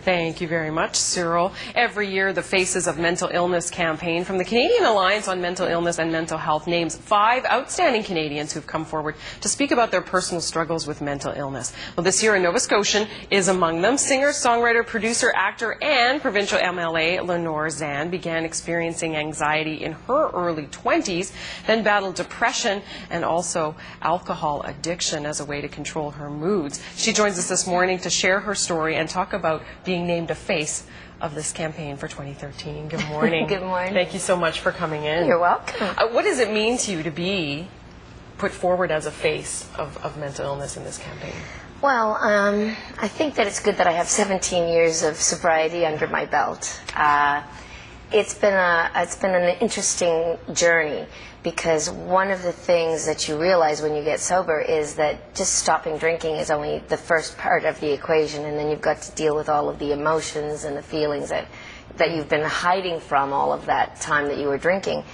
Thank you very much, Cyril. Every year, the Faces of Mental Illness campaign from the Canadian Alliance on Mental Illness and Mental Health names 5 outstanding Canadians who've come forward to speak about their personal struggles with mental illness. Well, this year, a Nova Scotian is among them. Singer, songwriter, producer, actor, and provincial MLA Lenore Zann began experiencing anxiety in her early 20s, then battled depression and also alcohol addiction as a way to control her moods. She joins us this morning to share her story and talk about being named a face of this campaign for 2013. Good morning. Good morning. Thank you so much for coming in. You're welcome. What does it mean to you to be put forward as a face of mental illness in this campaign? Well, I think that it's good that I have 17 years of sobriety under my belt. It's been an interesting journey, because one of the things that you realize when you get sober is that just stopping drinking is only the first part of the equation, and then you've got to deal with all of the emotions and the feelings that you've been hiding from all of that time that you were drinking.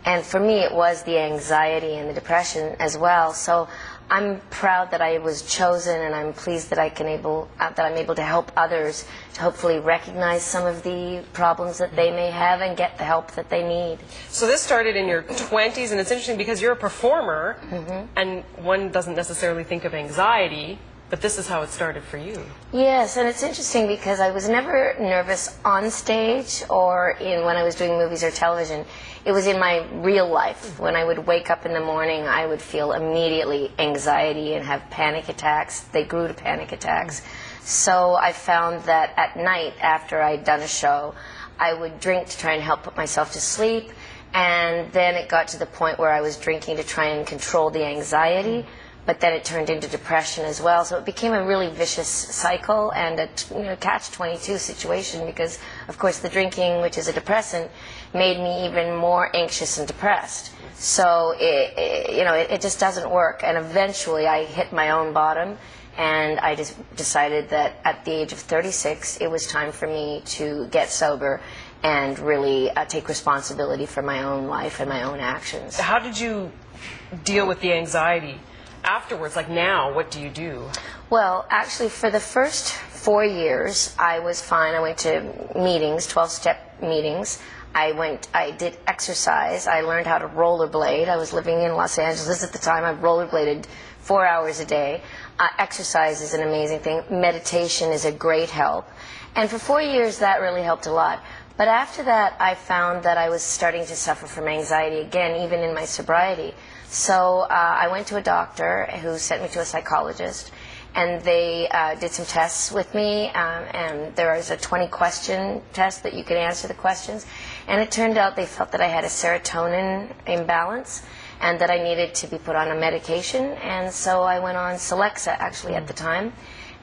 And for me, it was the anxiety and the depression as well. So I'm proud that I was chosen, and I'm pleased that I'm able to help others to hopefully recognize some of the problems that they may have and get the help that they need. So this started in your 20s, and it's interesting because you're a performer, and one doesn't necessarily think of anxiety, but this is how it started for you. Yes, and it's interesting because I was never nervous on stage or when I was doing movies or television. It was in my real life. When I would wake up in the morning, I would feel immediately anxiety and have panic attacks. They grew to panic attacks. So I found that at night, after I'd done a show, I would drink to try and help put myself to sleep. And then it got to the point where I was drinking to try and control the anxiety. But then it turned into depression as well. So it became a really vicious cycle and a catch-22 situation, because, of course, the drinking, which is a depressant, made me even more anxious and depressed. So it just doesn't work. And eventually I hit my own bottom, and I just decided that at the age of 36, it was time for me to get sober and really take responsibility for my own life and my own actions. How did you deal with the anxiety afterwards? Like now, what do you do? Well, actually, for the first 4 years, I was fine. I went to meetings, 12-step meetings. I did exercise. I learned how to rollerblade. I was living in Los Angeles at the time. I rollerbladed 4 hours a day. Exercise is an amazing thing. Meditation is a great help. And for 4 years, that really helped a lot. But after that, I found that I was starting to suffer from anxiety again, even in my sobriety. So I went to a doctor who sent me to a psychologist, and they did some tests with me, and there was a 20-question test that you could answer the questions, and it turned out they felt that I had a serotonin imbalance and that I needed to be put on a medication, and so I went on Celexa actually at the time.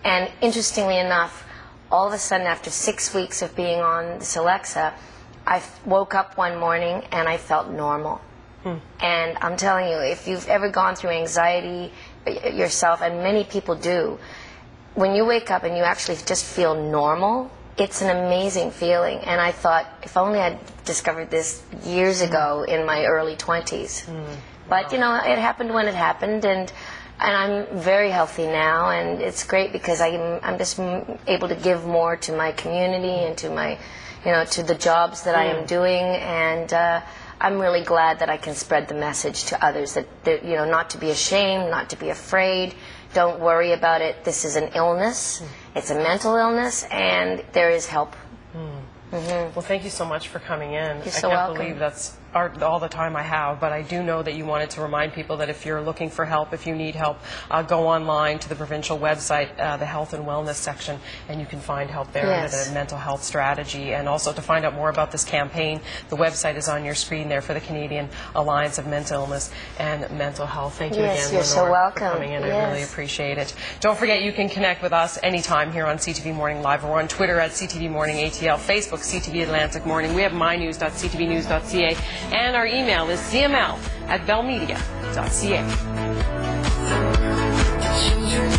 And interestingly enough, all of a sudden after 6 weeks of being on Celexa, I woke up one morning and I felt normal. And I'm telling you, if you've ever gone through anxiety yourself, and many people do, when you wake up and you actually just feel normal, it's an amazing feeling. And I thought, if only I'd discovered this years ago in my early 20s. But, you know, it happened when it happened, and I'm very healthy now, and it's great because I'm just able to give more to my community and to my, to the jobs that I am doing, and I'm really glad that I can spread the message to others that not to be ashamed, not to be afraid. Don't worry about it. This is an illness. It's a mental illness, and there is help. Well, thank you so much for coming in. You're so welcome. I can't believe that's all the time I have, but I do know that you wanted to remind people that if you're looking for help, if you need help, go online to the provincial website, the Health and Wellness section, and you can find help there under the mental health strategy. And also to find out more about this campaign, the website is on your screen there for the Canadian Alliance of Mental Illness and Mental Health. Thank you again, you're Lenore, so welcome. for coming in. I really appreciate it. Don't forget, you can connect with us anytime here on CTV Morning Live. We're on Twitter at CTV Morning ATL, Facebook CTV Atlantic Morning. We have mynews.ctvnews.ca, and our email is cml@bellmedia.ca.